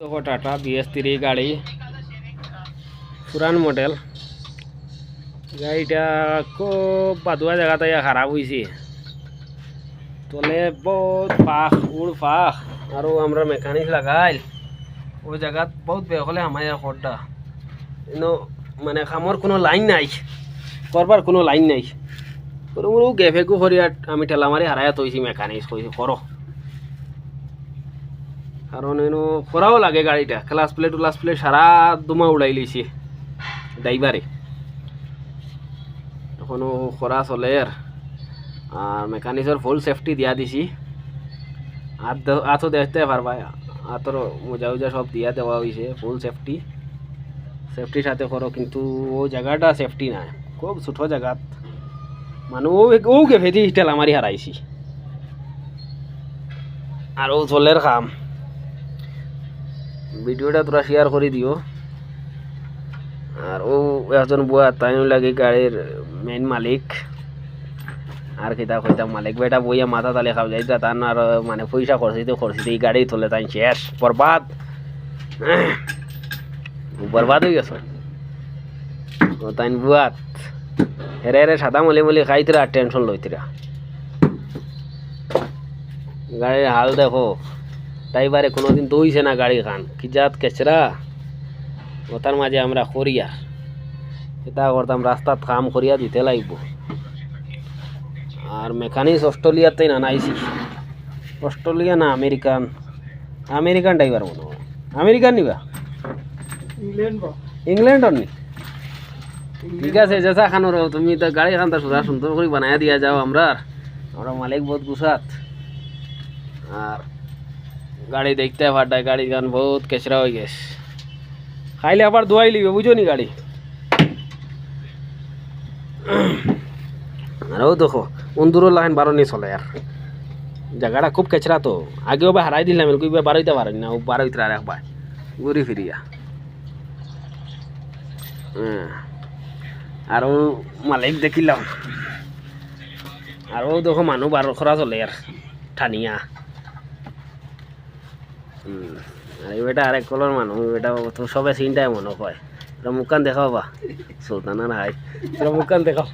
দেখো tata BS3 গাড়ি পুরান মডেল গাড়িটা খুব বাদুয়া জায়গাতে খারাপ হয়েছে তলে বহুত পাখ উড় পাখ আর আমরা মেকানিক লাগাই ওই জায়গাত বহুত বেহলে হামাইয়া খড়টা মানে খামর কোনো লাইন নাই করবার কোনো লাইন নাই কোনো গেফেকু করিয়া আমি ঠেলা মারি হারাইয়া তৈছি মেকানিক কইছি করো কারণ এনো খরাও লাগে গাড়িটা ক্লাস প্লেট সারা দুমা উড়াই লইছে ড্রাইভারে এখনো খরা চলে আর মেকানিক্সের ফুল সেফটি দিয়া দিছি আতো দেখতে পারবা আতর মোজা উজা সব দিয়া দেওয়া হয়েছে ফুল সেফটির সাথে করো কিন্তু ও জায়গাটা সেফটি নাই খুব ছোট জায়গাত মানে ও গেফে দিয়ে ঠেলা মারি হারাইছি আর ও চলের কাম ভিডিওটা তোরা শেয়ার করে দিও আর ও একজন বুয়া তাই লাগে গাড়ির মেইন মালিক আর কিতা কইতাম মালিক বেটা বইয়া মাথা তালে খাও যাইতা তার আর মানে পয়সা খরচিতে এই গাড়ি তোলে তাই শেষ বরবাদ হয়ে গেছে তাই বুয়াত হেরে সাদা মলি খাইতরা আর টেনশন লইতরা গাড়ির হাল দেখো ড্রাইভারে কোনোদিন দইছে না গাড়ি খান কি জাত কেচরা ওটার মাঝে আমরা করিয়া এটা করতাম রাস্তাত কাম করিয়া দিতে লাগব আর মেকানিক্স অস্ট্রেলিয়াতে নাইছি অস্ট্রেলিয়া না আমেরিকান ড্রাইভার মনে হয় আমেরিকান নিবা ইংল্যান্ডর নি ঠিক আছে যেসা খানোর তুমি তো গাড়ি খানটা সুন্দর সুন্দর করে বানাইয়া দিয়া যাও আমরা মালিক বহুত গুছাত আর গাড়ি দেখতে পাঠায় গাড়ি গান বহুত কেচরা হয়ে গেছে খাইলে আবার ধোয়াই লিবে বুঝো নি গাড়ি আরও দেখো অন্দুরও লাইন বারো চলে আর জায়গাটা খুব কেচরা তো আগেও বা হারাই দিলাম কইবা বারোইতে পারেন না ও বারোইতে আর একবার ঘুরি ফিরিয়া আরও মালিক দেখিলাম আরও দেখো মানুষ বারো খরা চলে আর ঠানিয়া আর বেটা আরেক কলর মানুষ বেটা তো সবে চিন্তায় মনে হয় মুখান দেখাও বা সুলতানা নাই মুখান দেখাও